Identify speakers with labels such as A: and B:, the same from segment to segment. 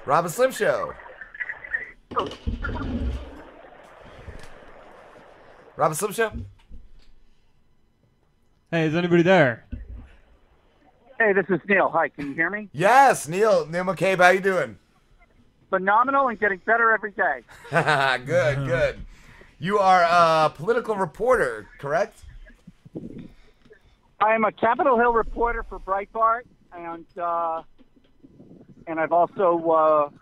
A: Rob and Slim Show. Rob and Slim Show.
B: Hey, is anybody there?
C: Hey, this is Neil. Hi, can you hear me?
A: Yes, Neil McCabe, how you doing?
C: Phenomenal and getting better every day.
A: Good. You are a political reporter, correct?
C: I am a Capitol Hill reporter for Breitbart, and I've also,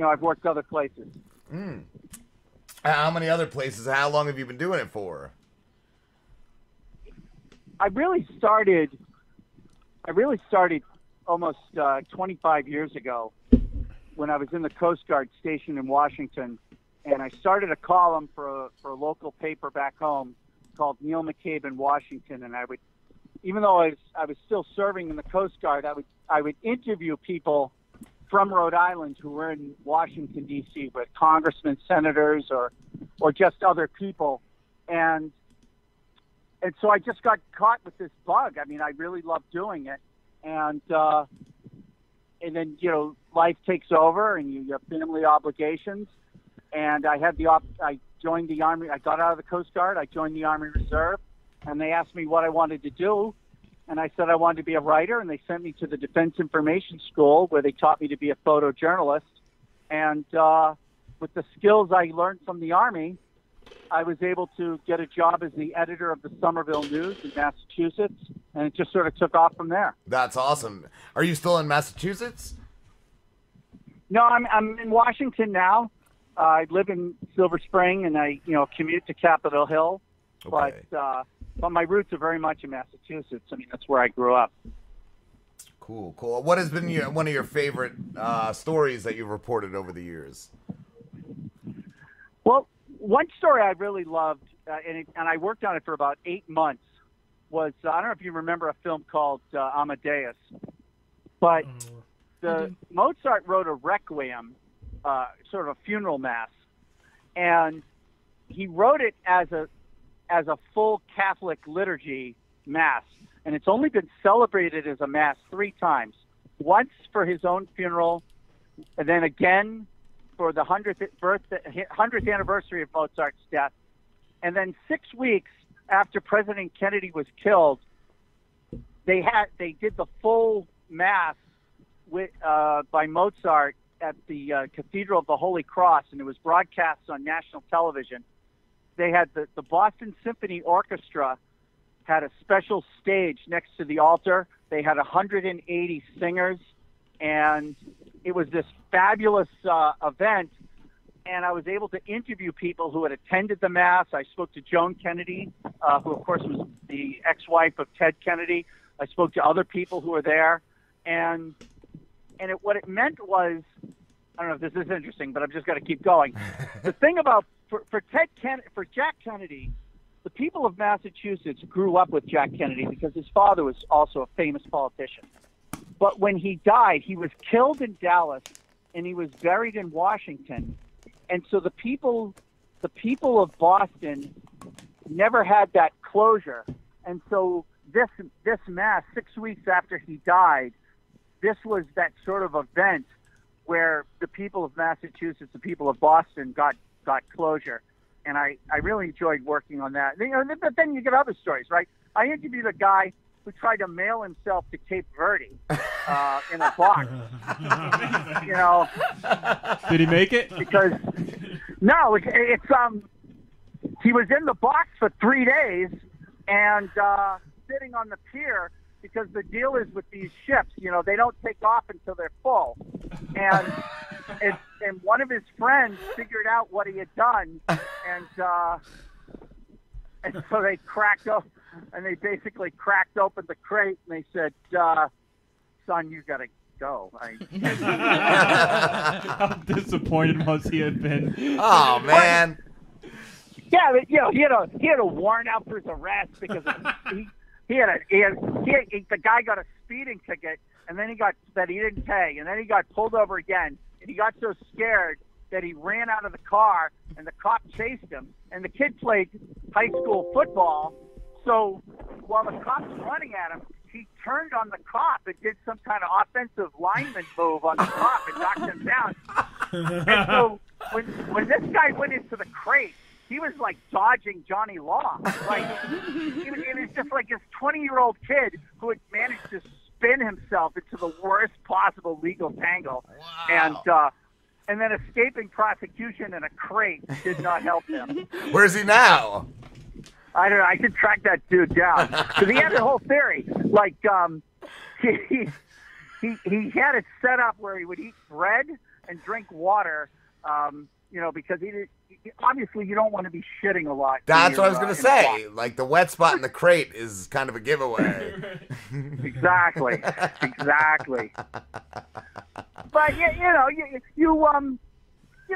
C: I've worked other places.
A: How many other places? How long have you been doing it for?
C: I really started almost 25 years ago when I was in the Coast Guard station in Washington, and I started a column for a local paper back home called Neil McCabe in Washington, and I would, even though I was still serving in the Coast Guard, I would interview people from Rhode Island who were in Washington D.C. with congressmen, senators, or just other people, and so I just got caught with this bug. I mean, I really loved doing it, and then life takes over, and you have family obligations. And I joined the Army. I got out of the Coast Guard. I joined the Army Reserve, and they asked me what I wanted to do, and I said I wanted to be a writer, and they sent me to the Defense Information School where they taught me to be a photojournalist. And with the skills I learned from the Army, I was able to get a job as the editor of the Somerville News in Massachusetts, and it just sort of took off from there.
A: That's awesome. Are you still in Massachusetts?
C: No, I'm in Washington now. I live in Silver Spring, and I commute to Capitol Hill.
A: Okay.
C: But my roots are very much in Massachusetts. I mean, that's where I grew up.
A: Cool. What has been one of your favorite stories that you've reported over the years?
C: Well, one story I really loved, and I worked on it for about 8 months, was, I don't know if you remember a film called Amadeus, but Mozart wrote a requiem, sort of a funeral mass, and he wrote it as a full Catholic liturgy mass, and it's only been celebrated as a mass 3 times. Once for his own funeral, and then again for the 100th anniversary of Mozart's death, and then 6 weeks after President Kennedy was killed, they did the full mass by Mozart at the Cathedral of the Holy Cross, and it was broadcast on national television. They had the Boston Symphony Orchestra had a special stage next to the altar. They had 180 singers, and it was this fabulous event. And I was able to interview people who had attended the mass. I spoke to Joan Kennedy, who of course was the ex-wife of Ted Kennedy. I spoke to other people who were there, and what it meant was, I don't know if this is interesting, but I'm just going to keep going. The thing about for Jack Kennedy, the people of Massachusetts grew up with Jack Kennedy because his father was also a famous politician. But when he died, he was killed in Dallas, and he was buried in Washington. And so the people of Boston never had that closure. And so this mass, 6 weeks after he died, this was that sort of event where the people of Massachusetts, the people of Boston got closure. And I really enjoyed working on that. But then you get other stories, right? I interviewed a guy who tried to mail himself to Cape Verde in a box.
B: Did he make it?
C: Because no, it's he was in the box for 3 days and sitting on the pier, because the deal is with these ships, they don't take off until they're full. And one of his friends figured out what he had done, and so they basically cracked open the crate, and they said, son, you got to go.
B: How disappointed must he have been?
A: Oh, man.
C: Yeah, but, he had a warrant out for his arrest because the guy got a speeding ticket, and then he didn't pay, and then he got pulled over again, and he got so scared that he ran out of the car, and the cop chased him, and the kid played high school football, so while the cop's running at him, he turned on the cop and did some kind of offensive lineman move on the cop and knocked him down. And so when this guy went into the crate, he was like dodging Johnny Law. Like it was just like this 20-year-old kid who had managed to spin himself into the worst possible legal tangle.
A: Wow.
C: And then escaping prosecution in a crate did not help him.
A: Where's he now?
C: I don't know. I could track that dude down because he had a whole theory. Like he had it set up where he would eat bread and drink water. Because obviously you don't want to be shitting a lot.
A: That's what I was going to say. Like the wet spot in the crate is kind of a giveaway.
C: Exactly. But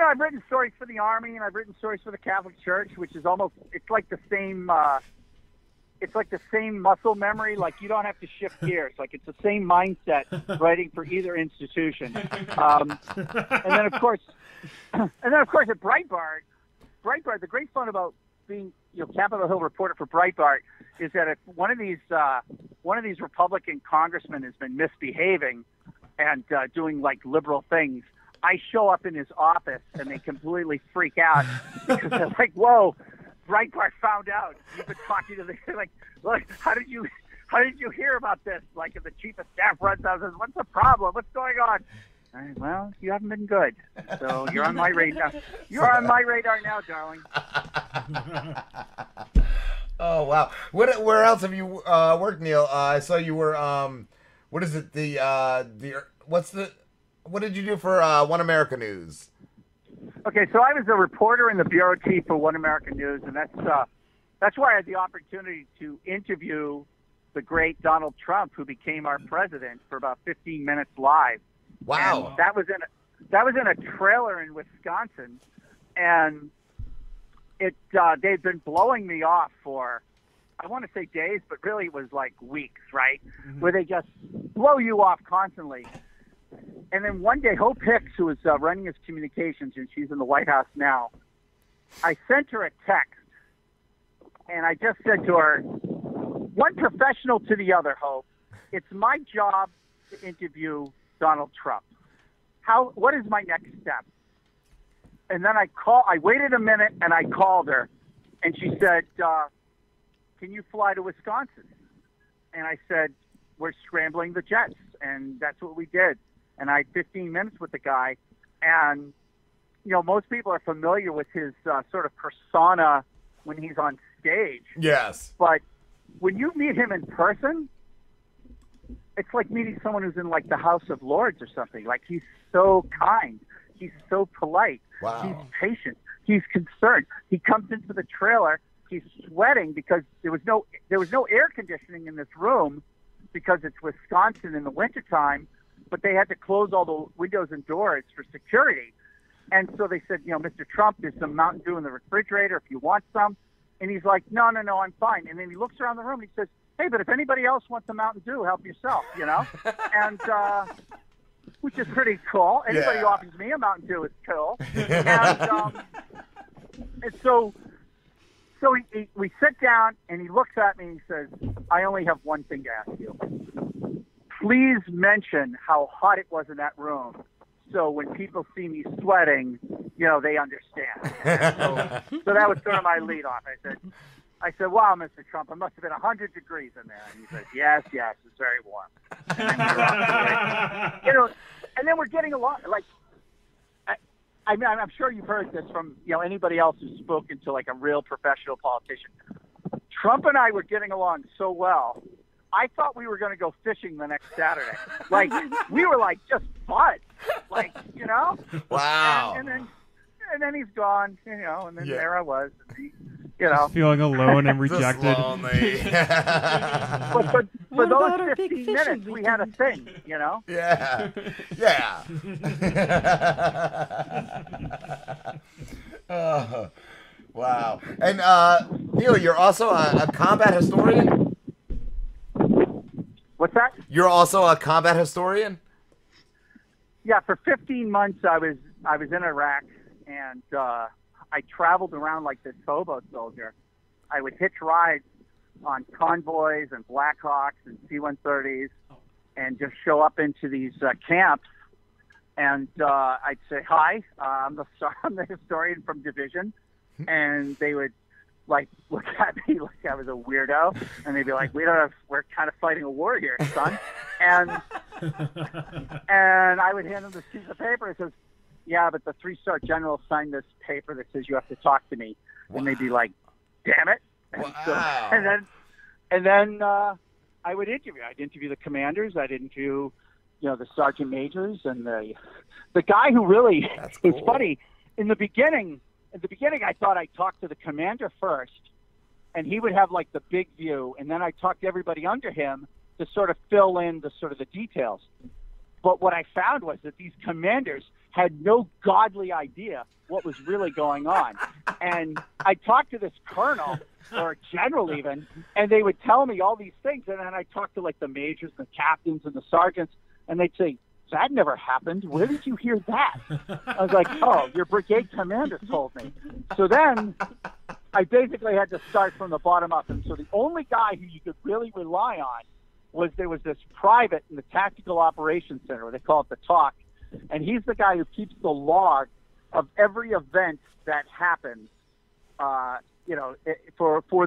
C: I've written stories for the Army and I've written stories for the Catholic Church, which is it's like the same muscle memory. Like you don't have to shift gears. Like it's the same mindset writing for either institution. And then of course at Breitbart, the great fun about being Capitol Hill reporter for Breitbart is that if one of these Republican congressmen has been misbehaving and doing like liberal things, I show up in his office and they completely freak out because they're like, "Whoa, Breitbart found out. You've been talking to the like, look, how did you hear about this?" Like if the chief of staff runs out and says, "What's the problem? What's going on?" Well, you haven't been good, so you're on my radar. You're on my radar now, darling.
A: Oh wow! Where else have you worked, Neil? I saw you were what is it? What did you do for One America News?
C: Okay, so I was a reporter in the bureau chief for One America News, and that's why I had the opportunity to interview the great Donald Trump, who became our president, for about 15 minutes live.
A: Wow.
C: And that was in a trailer in Wisconsin, and they'd been blowing me off for, I want to say days, but really it was like weeks, right? Mm-hmm. Where they just blow you off constantly. And then one day, Hope Hicks, who was running his communications, and she's in the White House now, I sent her a text, and I just said to her, one professional to the other, Hope, it's my job to interview Donald Trump. What is my next step? And then I waited a minute and I called her and she said, can you fly to Wisconsin? And I said, we're scrambling the jets. And that's what we did. And I had 15 minutes with the guy. And, most people are familiar with his sort of persona when he's on stage.
A: Yes.
C: But when you meet him in person, it's like meeting someone who's in like the House of Lords or something. Like he's so kind. He's so polite.
A: Wow.
C: He's patient. He's concerned. He comes into the trailer. He's sweating because there was no air conditioning in this room because it's Wisconsin in the wintertime, but they had to close all the windows and doors for security. And so they said, Mr. Trump, there's some Mountain Dew in the refrigerator if you want some. And he's like, no, I'm fine. And then he looks around the room and he says, hey, but if anybody else wants a Mountain Dew, help yourself, and which is pretty cool. Anybody who offers me a Mountain Dew is cool. And so we sit down, and he looks at me and he says, I only have one thing to ask you. Please mention how hot it was in that room, so when people see me sweating, they understand. So that was sort of my lead off. I said, wow, Mr. Trump, it must have been 100 degrees in there. And he said, yes, it's very warm. And then we're getting along. Like, I'm sure you've heard this from, anybody else who's spoken to like a real professional politician. Trump and I were getting along so well. I thought we were going to go fishing the next Saturday. Like, we were like just buds. Like,
A: Wow.
C: And then he's gone, and then there I was.
B: Just feeling alone and rejected.
A: Just lonely.
C: but for those 15 minutes, we had a thing,
A: Yeah. Wow. And Neil, you're also a combat historian?
C: What's that?
A: You're also a combat historian?
C: Yeah, for 15 months I was in Iraq, and I traveled around like this hobo soldier. I would hitch rides on convoys and Blackhawks and C-130s and just show up into these camps. And I'd say, hi, I'm the historian from Division. And they would like look at me like I was a weirdo. And they'd be like, we're kind of fighting a war here, son. And I would hand them this piece of paper. It says, yeah, but the 3-star general signed this paper that says you have to talk to me. Wow. And they'd be like, damn it. And,
A: wow.
C: and then I would interview. I'd interview the commanders. I'd interview, the sergeant majors and the guy who really,
A: That's
C: it was
A: cool.
C: funny. In the beginning, I thought I'd talk to the commander first, and he would have like the big view, and then I'd talk to everybody under him to sort of fill in the details. But what I found was that these commanders had no godly idea what was really going on. And I talked to this colonel or a general even, and they would tell me all these things. And then I talked to like the majors, the captains, and the sergeants, and they'd say, that never happened. Where did you hear that? I was like, oh, your brigade commander told me. So then I basically had to start from the bottom up. And so the only guy who you could really rely on there was this private in the Tactical Operations Center, they call it the TOC, and he's the guy who keeps the log of every event that happens, for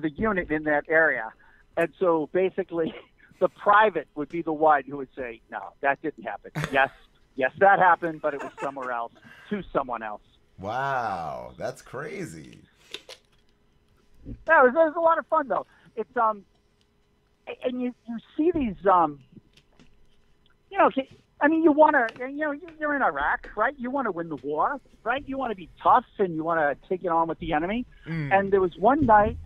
C: the unit in that area. And so basically the private would be the one who would say, no, that didn't happen. Yes, that happened, but it was somewhere else, to someone else.
A: Wow, that's crazy.
C: Yeah, it was a lot of fun, though. It's and you see these, you want to, you're in Iraq, right? You want to win the war, right? You want to be tough and you want to take it on with the enemy. And there was one night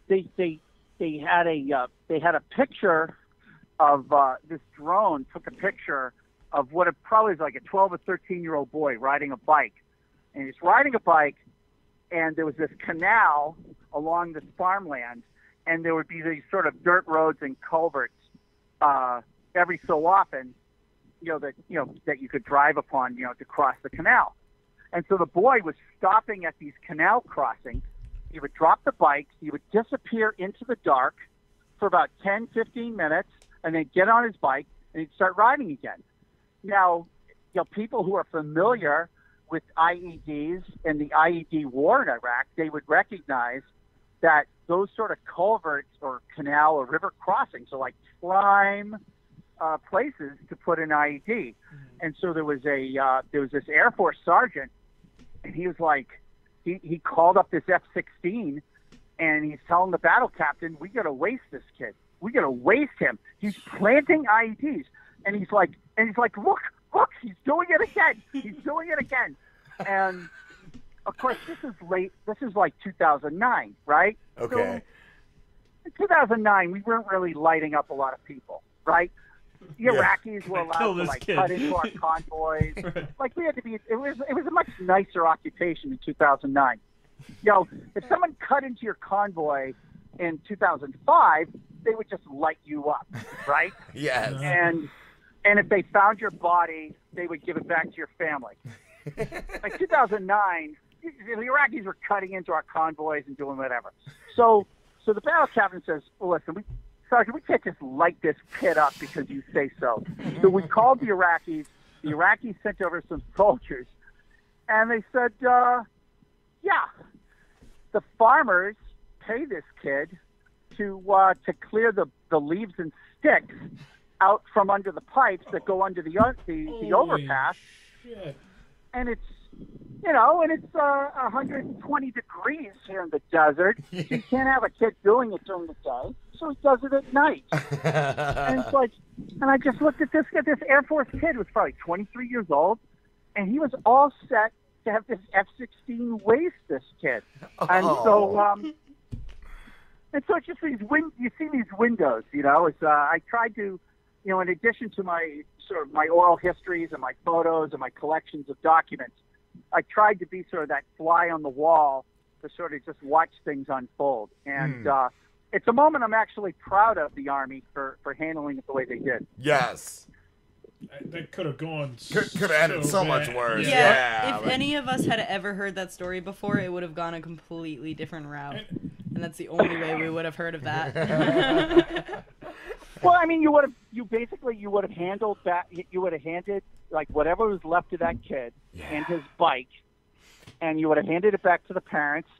C: they had a picture of this drone took a picture of what it probably is like a 12 or 13-year-old boy riding a bike. And he's riding a bike, and there was this canal along this farmland, and there would be these sort of dirt roads and culverts every so often, that you could drive upon, to cross the canal. And so the boy was stopping at these canal crossings. He would drop the bike, he would disappear into the dark for about 10, 15 minutes, and then get on his bike, and he'd start riding again. Now, people who are familiar with IEDs and the IED war in Iraq, they would recognize that those sort of culverts or canal or river crossings are like prime places to put an IED. Mm-hmm. And so there was this Air Force sergeant, and he was like, he called up this F-16, and he's telling the battle captain, we got to waste this kid. We got to waste him. He's planting IEDs. And he's like, look, he's doing it again. He's doing it again. And of course, this is late. This is like 2009, right?
A: Okay.
C: So in 2009, we weren't really lighting up a lot of people, right? The Iraqis were allowed to cut into our convoys. Right. Like we had to be. It was a much nicer occupation in 2009. If someone cut into your convoy in 2005, they would just light you up, right?
A: Yes.
C: And if they found your body, they would give it back to your family. Like 2009, the Iraqis were cutting into our convoys and doing whatever. So the battle captain says, well, listen, Sergeant, we can't just light this kid up because you say so. So we called the Iraqis. The Iraqis sent over some soldiers, and they said, the farmers pay this kid to clear the leaves and sticks out from under the pipes that go under the overpass. Shit. And it's 120 degrees here in the desert. You can't have a kid doing it during the day, so he does it at night. And it's like, and I just looked at this Air Force kid was probably 23 years old, and he was all set to have this F-16 waste this kid. And so it's just these you see these windows, It's I tried to, in addition to my oral histories and my photos and my collections of documents, I tried to be sort of that fly on the wall to sort of just watch things unfold. And it's a moment I'm actually proud of the Army for handling it the way they did.
A: Yes.
D: That could have gone
A: could have ended so much worse.
E: Yeah. If any of us had ever heard that story before, it would have gone a completely different route. And and that's the only way we would have heard of that.
C: Well, I mean, you would have handled that. You would have handed like whatever was left of that kid and his bike, and you would have handed it back to the parents,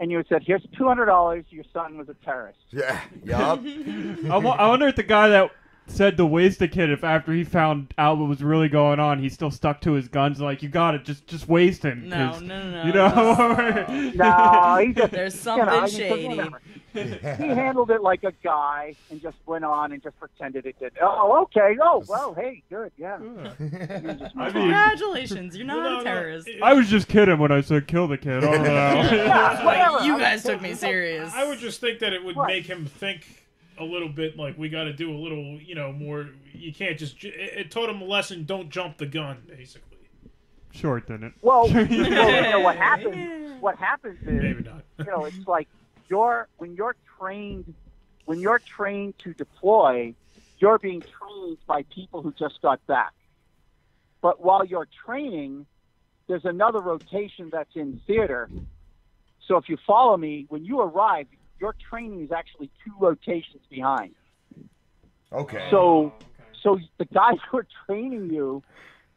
C: and you would have said, "Here's $200. Your son was a terrorist."
A: Yeah. Yup.
B: I wonder if the guy that said to waste the kid, if after he found out what was really going on, he still stuck to his guns, like, you got it, just waste him.
E: No.
B: You know?
C: No, he just,
E: There's something shady.
C: He handled it like a guy and just went on and just pretended it did. Oh, okay. Oh, well, hey, good, yeah.
E: Congratulations, you're not a terrorist.
B: I was just kidding when I said kill the kid. Oh, no.
C: Yeah, whatever.
E: You guys took me serious.
D: I would just think that it would make him think a little bit, like, we got to do a little, more. You can't just. It taught him a lesson. Don't jump the gun, basically.
B: Sure, it didn't.
C: Well, what happens? What happens is,
D: Maybe not.
C: It's like when you're trained to deploy, you're being trained by people who just got back. But while you're training, there's another rotation that's in theater. So if you follow me, when you arrive, your training is actually 2 rotations behind.
A: Okay.
C: So the guys who are training you,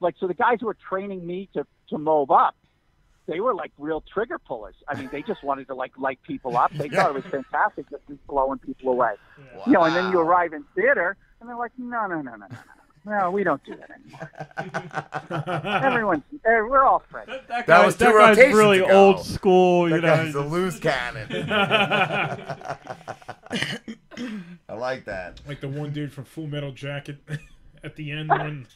C: the guys who are training me to move up, they were like real trigger pullers. I mean, they just wanted to light people up. They thought it was fantastic just blowing people away.
A: Wow.
C: And then you arrive in theater, and they're like, no, we don't do that anymore. We're all friends.
B: That
A: was 2
B: guy's
A: rotations
B: really
A: ago.
B: old school.
A: That guy's a loose cannon. I like that.
D: Like the one dude from Full Metal Jacket at the end when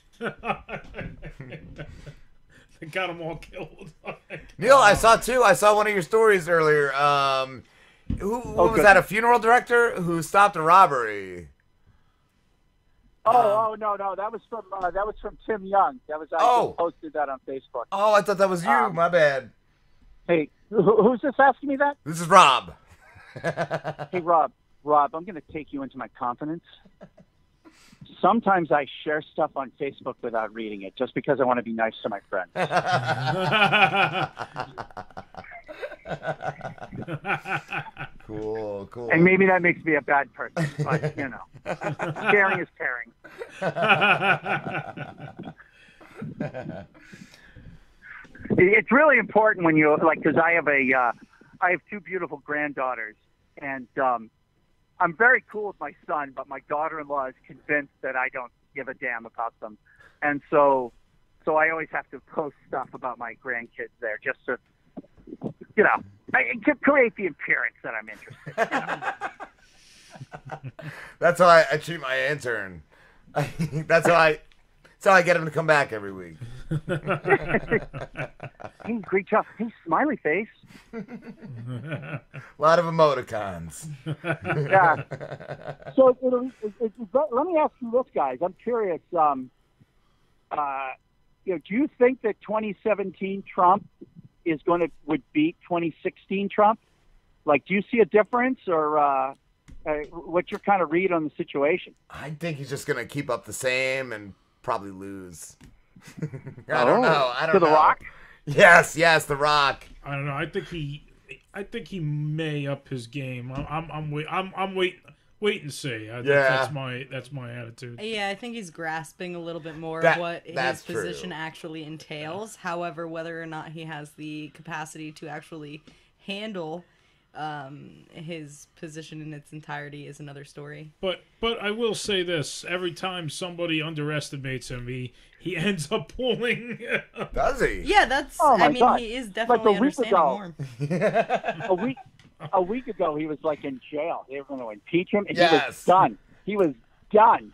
D: they got them all killed.
A: Neil, I saw one of your stories earlier. Who was that? A funeral director who stopped a robbery.
C: No, that was from Tim Young. I just posted that on Facebook.
A: Oh, I thought that was you. My bad.
C: Hey, who's this asking me that?
A: This is Rob.
C: Hey, Rob, I'm going to take you into my confidence. Sometimes I share stuff on Facebook without reading it, just because I want to be nice to my friends.
A: Cool.
C: And maybe that makes me a bad person, but caring is caring. It's really important when you because I have 2 beautiful granddaughters, and I'm very cool with my son, but my daughter-in-law is convinced that I don't give a damn about them, and so I always have to post stuff about my grandkids there, just to to create the appearance that I'm interested.
A: That's how I treat my intern. That's how I get him to come back every week.
C: Hey, great job. Hey, smiley face.
A: A lot of emoticons.
C: Yeah. So let me ask you this, guys. I'm curious. Do you think that 2017 Trump would beat 2016 Trump? Like, do you see a difference, or what's your kind of read on the situation?
A: I think he's just gonna keep up the same and probably lose. I don't know.
C: The Rock?
A: Yes, The Rock.
D: I don't know. I think he may up his game. I'm wait and see. That's my attitude.
E: Yeah, I think he's grasping a little bit more of what his position
A: true.
E: Actually entails. However, whether or not he has the capacity to actually handle his position in its entirety is another story.
D: But I will say this: every time somebody underestimates him, he ends up pulling.
A: Does he?
E: Yeah, that's.
C: God.
E: He is definitely understanding more.
C: A week ago, he was in jail. They were going to impeach him, and
A: Yes.
C: He was done.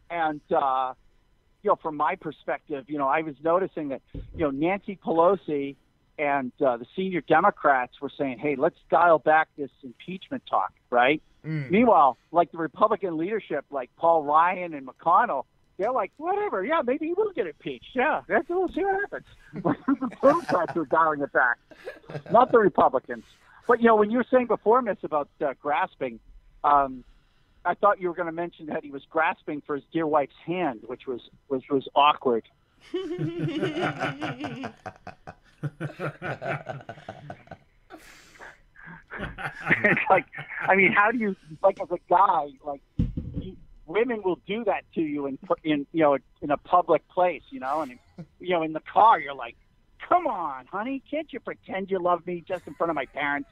C: And from my perspective, I was noticing that Nancy Pelosi and the senior Democrats were saying, "Hey, let's dial back this impeachment talk," right? Meanwhile, the Republican leadership, like Paul Ryan and McConnell, they're like, "Whatever, yeah, maybe he will get impeached. Yeah, we'll see what happens." The Democrats are dialing it back, not the Republicans. But when you were saying before, Miss, about grasping, I thought you were going to mention that he was grasping for his dear wife's hand, which was awkward. It's like, I mean, how do you, like, as a guy, like, women will do that to you in a public place, and in the car, you're like, come on, honey, can't you pretend you love me just in front of my parents?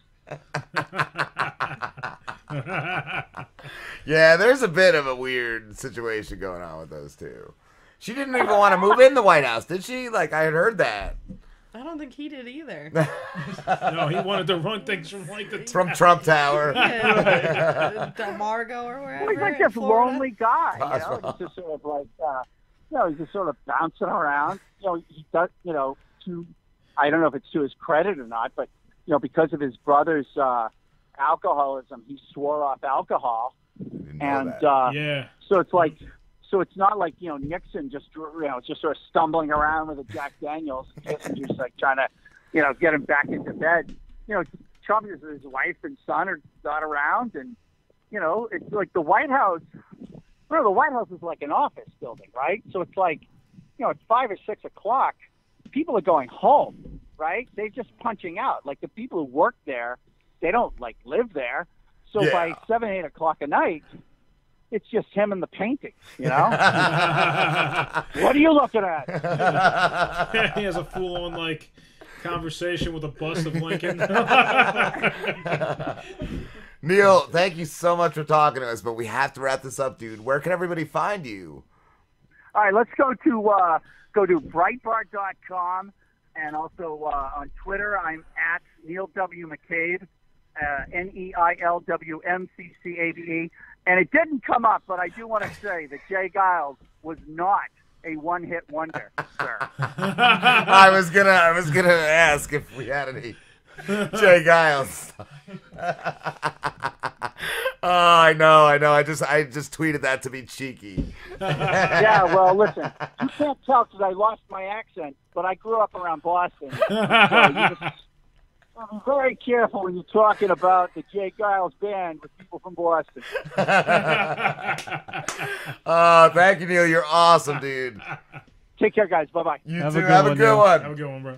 A: Yeah, there's a bit of a weird situation going on with those two. She didn't even want to move in the White House, did she? Like, I had heard that.
E: I don't think he did either.
D: No, he wanted to run things
A: from Trump Tower.
E: Yeah, Margo or wherever.
C: Well, he's like this lonely guy, He's just sort of like, he's just sort of bouncing around. He does, I don't know if it's to his credit or not, but, because of his brother's alcoholism, he swore off alcohol. And so it's like, it's not like, Nixon just sort of stumbling around with a Jack Daniels, just like trying to, get him back into bed. Trump, his wife and son are not around, and, it's like the White House. The White House is like an office building, right? So it's like, at 5 or 6 o'clock, people are going home, right? They're just punching out. Like the people who work there, they don't like live there. So by 7, 8 o'clock at night, it's just him and the painting, What are you looking at?
D: He has a full-on, conversation with a bust of Lincoln.
A: Neil, thank you so much for talking to us, but we have to wrap this up, dude. Where can everybody find you?
C: All right, let's go to Breitbart.com, and also on Twitter, I'm at Neil W. McCabe, NeilWMCCABE. And it didn't come up, but I do want to say that Jay Geils was not a one-hit wonder, sir.
A: I was gonna ask if we had any Jay Geils. Oh, I know. I just tweeted that to be cheeky.
C: Yeah, well, listen, you can't tell because I lost my accent, but I grew up around Boston. So be very careful when you're talking about the Geils Band with people from Boston.
A: Oh, thank you, Neil. You're awesome, dude.
C: Take care, guys. Bye-bye.
A: You too. Have a good one.
D: Have a good one, bro.